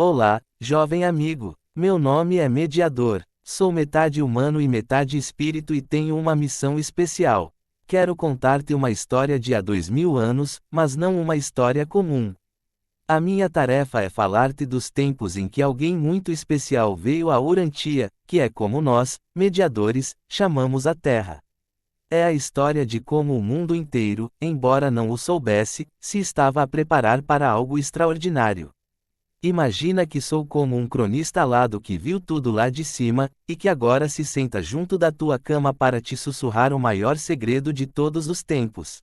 Olá, jovem amigo. Meu nome é Mediador. Sou metade humano e metade espírito e tenho uma missão especial. Quero contar-te uma história de há 2000 anos, mas não uma história comum. A minha tarefa é falar-te dos tempos em que alguém muito especial veio a Urantia, que é como nós, mediadores, chamamos a Terra. É a história de como o mundo inteiro, embora não o soubesse, se estava a preparar para algo extraordinário. Imagina que sou como um cronista alado que viu tudo lá de cima, e que agora se senta junto da tua cama para te sussurrar o maior segredo de todos os tempos.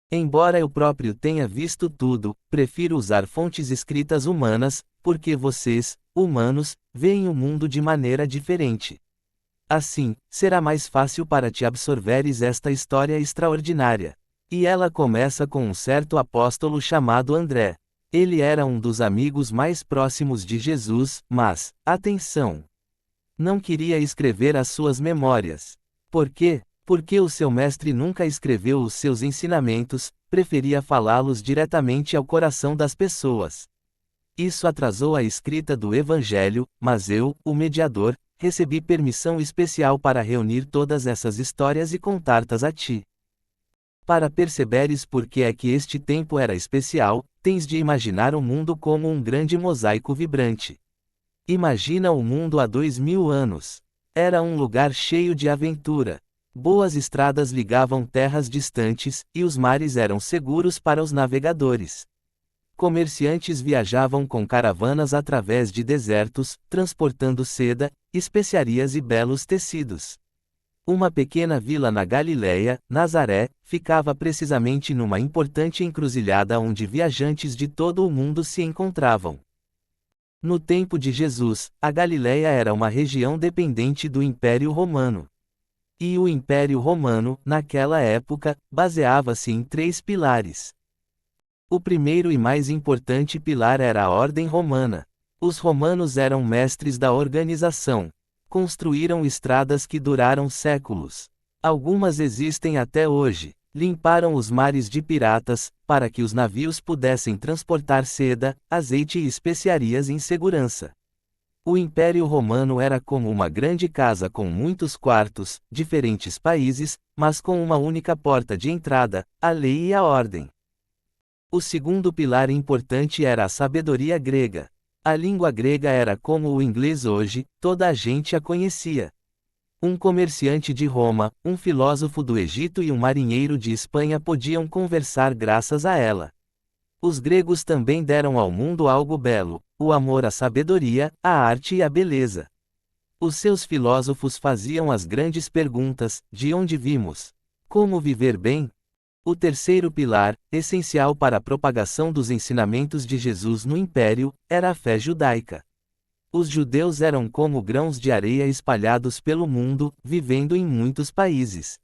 Embora eu próprio tenha visto tudo, prefiro usar fontes escritas humanas, porque vocês, humanos, veem o mundo de maneira diferente. Assim, será mais fácil para te absorveres esta história extraordinária. E ela começa com um certo apóstolo chamado André. Ele era um dos amigos mais próximos de Jesus, mas, atenção! Não queria escrever as suas memórias. Por quê? Porque o seu mestre nunca escreveu os seus ensinamentos, preferia falá-los diretamente ao coração das pessoas. Isso atrasou a escrita do Evangelho, mas eu, o mediador, recebi permissão especial para reunir todas essas histórias e contar-tas a ti. Para perceberes por que é que este tempo era especial, tens de imaginar o mundo como um grande mosaico vibrante. Imagina o mundo há 2000 anos. Era um lugar cheio de aventura. Boas estradas ligavam terras distantes, e os mares eram seguros para os navegadores. Comerciantes viajavam com caravanas através de desertos, transportando seda, especiarias e belos tecidos. Uma pequena vila na Galileia, Nazaré, ficava precisamente numa importante encruzilhada onde viajantes de todo o mundo se encontravam. No tempo de Jesus, a Galileia era uma região dependente do Império Romano. E o Império Romano, naquela época, baseava-se em 3 pilares. O primeiro e mais importante pilar era a ordem romana. Os romanos eram mestres da organização. Construíram estradas que duraram séculos. Algumas existem até hoje. Limparam os mares de piratas, para que os navios pudessem transportar seda, azeite e especiarias em segurança. O Império Romano era como uma grande casa com muitos quartos, diferentes países, mas com uma única porta de entrada, a lei e a ordem. O segundo pilar importante era a sabedoria grega. A língua grega era como o inglês hoje, toda a gente a conhecia. Um comerciante de Roma, um filósofo do Egito e um marinheiro de Espanha podiam conversar graças a ela. Os gregos também deram ao mundo algo belo, o amor à sabedoria, à arte e à beleza. Os seus filósofos faziam as grandes perguntas: de onde vimos? Como viver bem? O terceiro pilar, essencial para a propagação dos ensinamentos de Jesus no Império, era a fé judaica. Os judeus eram como grãos de areia espalhados pelo mundo, vivendo em muitos países.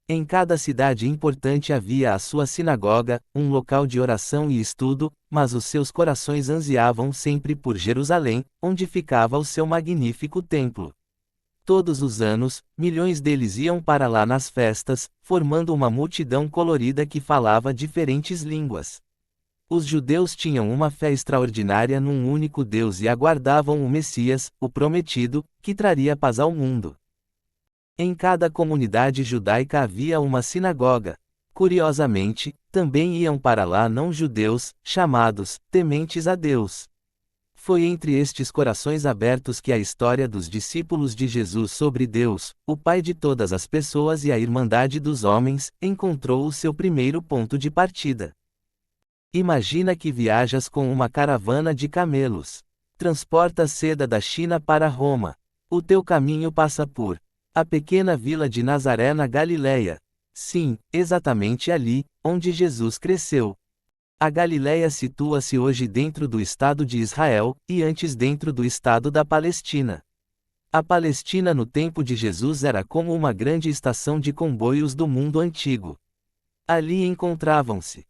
Em cada cidade importante havia a sua sinagoga, um local de oração e estudo, mas os seus corações ansiavam sempre por Jerusalém, onde ficava o seu magnífico templo. Todos os anos, milhões deles iam para lá nas festas, formando uma multidão colorida que falava diferentes línguas. Os judeus tinham uma fé extraordinária num único Deus e aguardavam o Messias, o prometido, que traria paz ao mundo. Em cada comunidade judaica havia uma sinagoga. Curiosamente, também iam para lá não-judeus, chamados tementes a Deus. Foi entre estes corações abertos que a história dos discípulos de Jesus sobre Deus, o Pai de todas as pessoas e a Irmandade dos homens, encontrou o seu primeiro ponto de partida. Imagina que viajas com uma caravana de camelos. Transportas seda da China para Roma. O teu caminho passa por a pequena vila de Nazaré na Galileia. Sim, exatamente ali, onde Jesus cresceu. A Galileia situa-se hoje dentro do Estado de Israel, e antes dentro do Estado da Palestina. A Palestina no tempo de Jesus era como uma grande estação de comboios do mundo antigo. Ali encontravam-se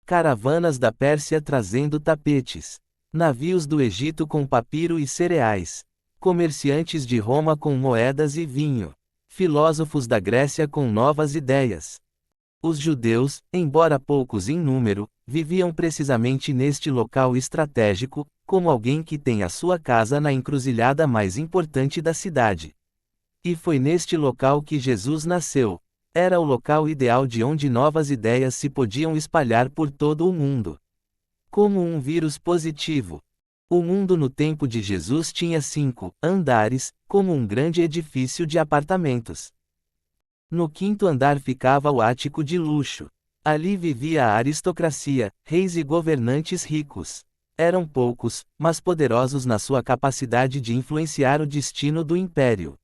caravanas da Pérsia trazendo tapetes, navios do Egito com papiro e cereais, comerciantes de Roma com moedas e vinho, filósofos da Grécia com novas ideias. Os judeus, embora poucos em número, viviam precisamente neste local estratégico, como alguém que tem a sua casa na encruzilhada mais importante da cidade. E foi neste local que Jesus nasceu. Era o local ideal de onde novas ideias se podiam espalhar por todo o mundo. Como um vírus positivo. O mundo no tempo de Jesus tinha 5 andares, como um grande edifício de apartamentos. No quinto andar ficava o ático de luxo. Ali vivia a aristocracia, reis e governantes ricos. Eram poucos, mas poderosos na sua capacidade de influenciar o destino do império.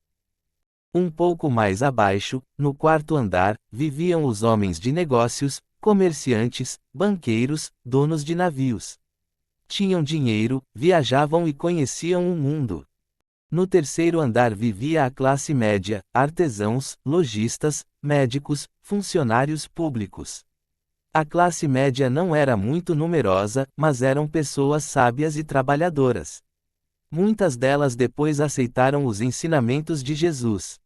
Um pouco mais abaixo, no quarto andar, viviam os homens de negócios, comerciantes, banqueiros, donos de navios. Tinham dinheiro, viajavam e conheciam o mundo. No terceiro andar vivia a classe média, artesãos, lojistas, médicos, funcionários públicos. A classe média não era muito numerosa, mas eram pessoas sábias e trabalhadoras. Muitas delas depois aceitaram os ensinamentos de Jesus.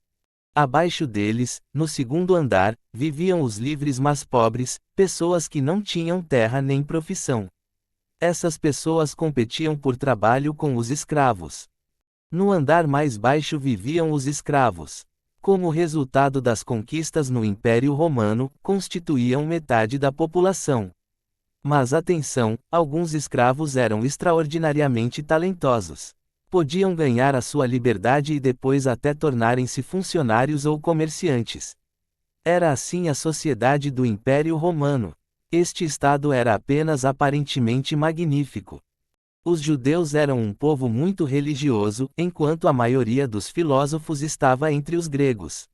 Abaixo deles, no segundo andar, viviam os livres mas pobres, pessoas que não tinham terra nem profissão. Essas pessoas competiam por trabalho com os escravos. No andar mais baixo viviam os escravos. Como resultado das conquistas no Império Romano, constituíam metade da população. Mas atenção, alguns escravos eram extraordinariamente talentosos. Podiam ganhar a sua liberdade e depois até tornarem-se funcionários ou comerciantes. Era assim a sociedade do Império Romano. Este estado era apenas aparentemente magnífico. Os judeus eram um povo muito religioso, enquanto a maioria dos filósofos estava entre os gregos.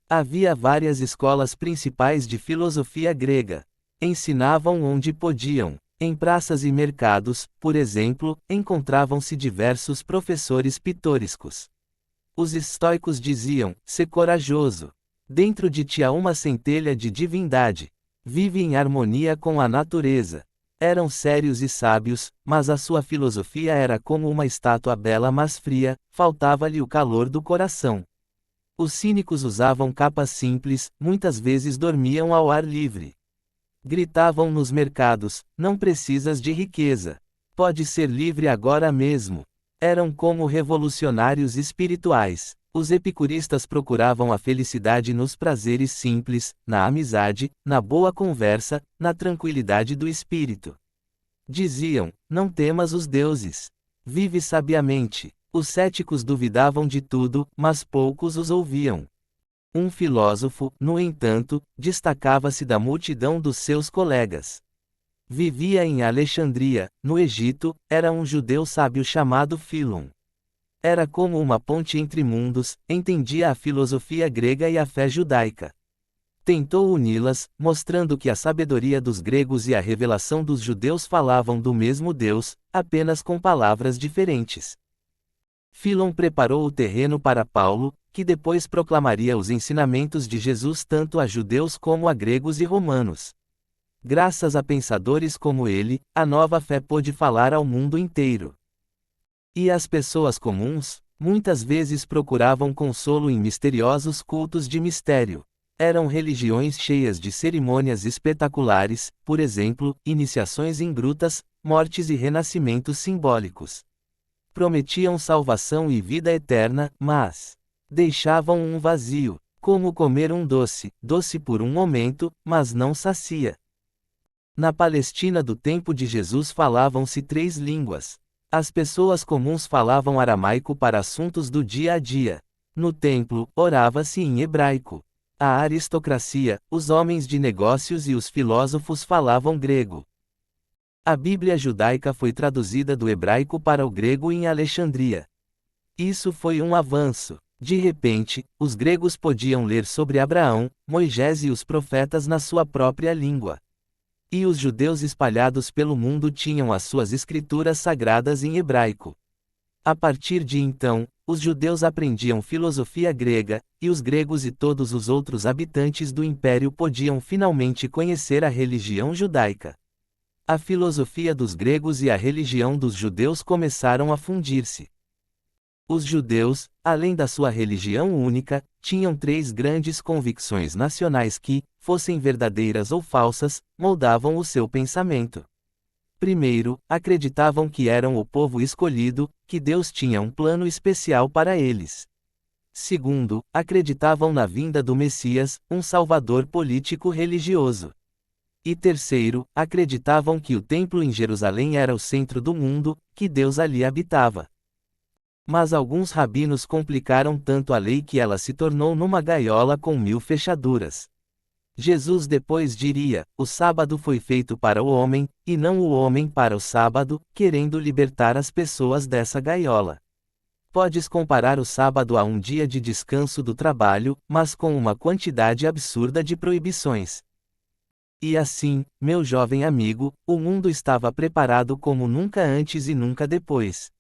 Havia várias escolas principais de filosofia grega. Ensinavam onde podiam. Em praças e mercados, por exemplo, encontravam-se diversos professores pitorescos. Os estoicos diziam: "Sê corajoso. Dentro de ti há uma centelha de divindade. Vive em harmonia com a natureza." Eram sérios e sábios, mas a sua filosofia era como uma estátua bela mas fria, faltava-lhe o calor do coração. Os cínicos usavam capas simples, muitas vezes dormiam ao ar livre. Gritavam nos mercados: "Não precisas de riqueza. Pode ser livre agora mesmo." Eram como revolucionários espirituais. Os epicuristas procuravam a felicidade nos prazeres simples, na amizade, na boa conversa, na tranquilidade do espírito. Diziam: "Não temas os deuses. Vive sabiamente." Os céticos duvidavam de tudo, mas poucos os ouviam. Um filósofo, no entanto, destacava-se da multidão dos seus colegas. Vivia em Alexandria, no Egito, era um judeu sábio chamado Fílon. Era como uma ponte entre mundos, entendia a filosofia grega e a fé judaica. Tentou uni-las, mostrando que a sabedoria dos gregos e a revelação dos judeus falavam do mesmo Deus, apenas com palavras diferentes. Fílon preparou o terreno para Paulo, que depois proclamaria os ensinamentos de Jesus tanto a judeus como a gregos e romanos. Graças a pensadores como ele, a nova fé pôde falar ao mundo inteiro. E as pessoas comuns, muitas vezes procuravam consolo em misteriosos cultos de mistério. Eram religiões cheias de cerimônias espetaculares, por exemplo, iniciações em grutas, mortes e renascimentos simbólicos. Prometiam salvação e vida eterna, mas deixavam um vazio, como comer um doce, doce por um momento, mas não sacia. Na Palestina do tempo de Jesus falavam-se 3 línguas. As pessoas comuns falavam aramaico para assuntos do dia a dia. No templo, orava-se em hebraico. A aristocracia, os homens de negócios e os filósofos falavam grego. A Bíblia judaica foi traduzida do hebraico para o grego em Alexandria. Isso foi um avanço. De repente, os gregos podiam ler sobre Abraão, Moisés e os profetas na sua própria língua. E os judeus espalhados pelo mundo tinham as suas escrituras sagradas em hebraico. A partir de então, os judeus aprendiam filosofia grega, e os gregos e todos os outros habitantes do império podiam finalmente conhecer a religião judaica. A filosofia dos gregos e a religião dos judeus começaram a fundir-se. Os judeus, além da sua religião única, tinham 3 grandes convicções nacionais que, fossem verdadeiras ou falsas, moldavam o seu pensamento. Primeiro, acreditavam que eram o povo escolhido, que Deus tinha um plano especial para eles. Segundo, acreditavam na vinda do Messias, um salvador político-religioso. E terceiro, acreditavam que o templo em Jerusalém era o centro do mundo, que Deus ali habitava. Mas alguns rabinos complicaram tanto a lei que ela se tornou numa gaiola com 1000 fechaduras. Jesus depois diria: o sábado foi feito para o homem, e não o homem para o sábado, querendo libertar as pessoas dessa gaiola. Podes comparar o sábado a um dia de descanso do trabalho, mas com uma quantidade absurda de proibições. E assim, meu jovem amigo, o mundo estava preparado como nunca antes e nunca depois.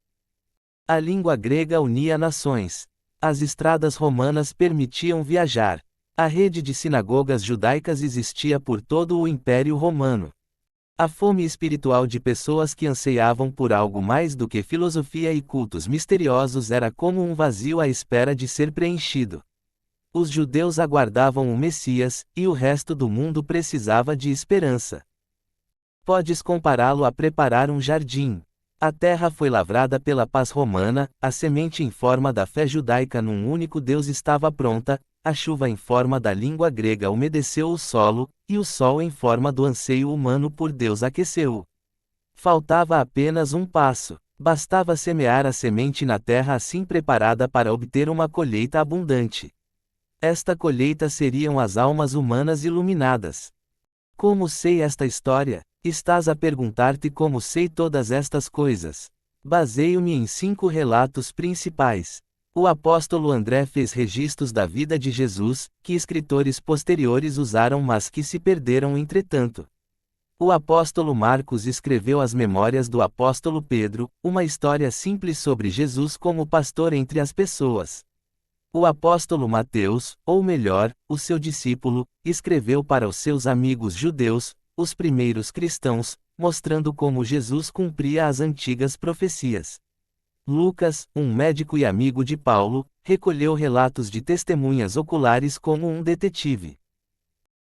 A língua grega unia nações. As estradas romanas permitiam viajar. A rede de sinagogas judaicas existia por todo o Império Romano. A fome espiritual de pessoas que anseiavam por algo mais do que filosofia e cultos misteriosos era como um vazio à espera de ser preenchido. Os judeus aguardavam o Messias, e o resto do mundo precisava de esperança. Podes compará-lo a preparar um jardim. A terra foi lavrada pela paz romana, a semente em forma da fé judaica num único Deus estava pronta, a chuva em forma da língua grega umedeceu o solo, e o sol em forma do anseio humano por Deus aqueceu-o. Faltava apenas um passo. Bastava semear a semente na terra assim preparada para obter uma colheita abundante. Esta colheita seriam as almas humanas iluminadas. Como sei esta história? Estás a perguntar-te como sei todas estas coisas. Baseio-me em 5 relatos principais. O apóstolo André fez registros da vida de Jesus, que escritores posteriores usaram mas que se perderam entretanto. O apóstolo Marcos escreveu as memórias do apóstolo Pedro, uma história simples sobre Jesus como pastor entre as pessoas. O apóstolo Mateus, ou melhor, o seu discípulo, escreveu para os seus amigos judeus, os primeiros cristãos, mostrando como Jesus cumpria as antigas profecias. Lucas, um médico e amigo de Paulo, recolheu relatos de testemunhas oculares como um detetive.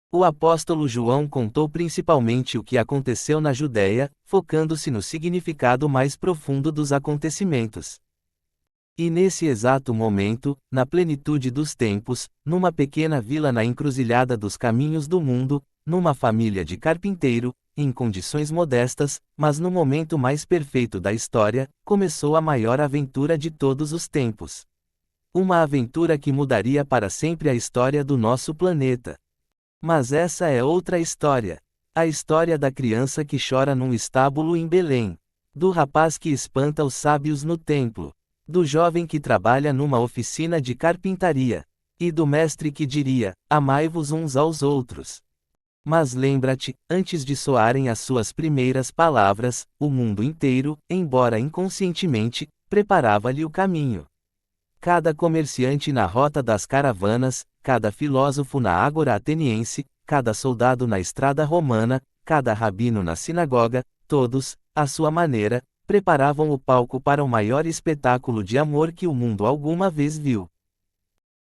O apóstolo João contou principalmente o que aconteceu na Judéia, focando-se no significado mais profundo dos acontecimentos. E nesse exato momento, na plenitude dos tempos, numa pequena vila na encruzilhada dos caminhos do mundo, numa família de carpinteiro, em condições modestas, mas no momento mais perfeito da história, começou a maior aventura de todos os tempos. Uma aventura que mudaria para sempre a história do nosso planeta. Mas essa é outra história. A história da criança que chora num estábulo em Belém. Do rapaz que espanta os sábios no templo. Do jovem que trabalha numa oficina de carpintaria. E do mestre que diria: amai-vos uns aos outros. Mas lembra-te, antes de soarem as suas primeiras palavras, o mundo inteiro, embora inconscientemente, preparava-lhe o caminho. Cada comerciante na rota das caravanas, cada filósofo na ágora ateniense, cada soldado na estrada romana, cada rabino na sinagoga, todos, à sua maneira, preparavam o palco para o maior espetáculo de amor que o mundo alguma vez viu.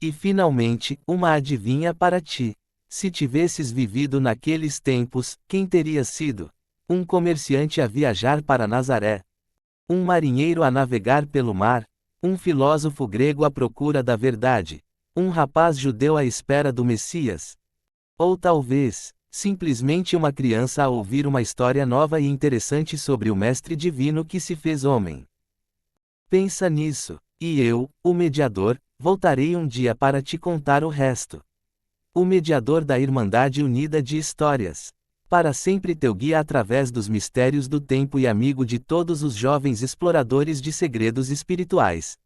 E finalmente, uma adivinha para ti. Se tivesses vivido naqueles tempos, quem terias sido? Um comerciante a viajar para Nazaré? Um marinheiro a navegar pelo mar? Um filósofo grego à procura da verdade? Um rapaz judeu à espera do Messias? Ou talvez, simplesmente uma criança a ouvir uma história nova e interessante sobre o Mestre Divino que se fez homem? Pensa nisso, e eu, o mediador, voltarei um dia para te contar o resto. O mediador da Irmandade Unida de Histórias. Para sempre teu guia através dos mistérios do tempo e amigo de todos os jovens exploradores de segredos espirituais.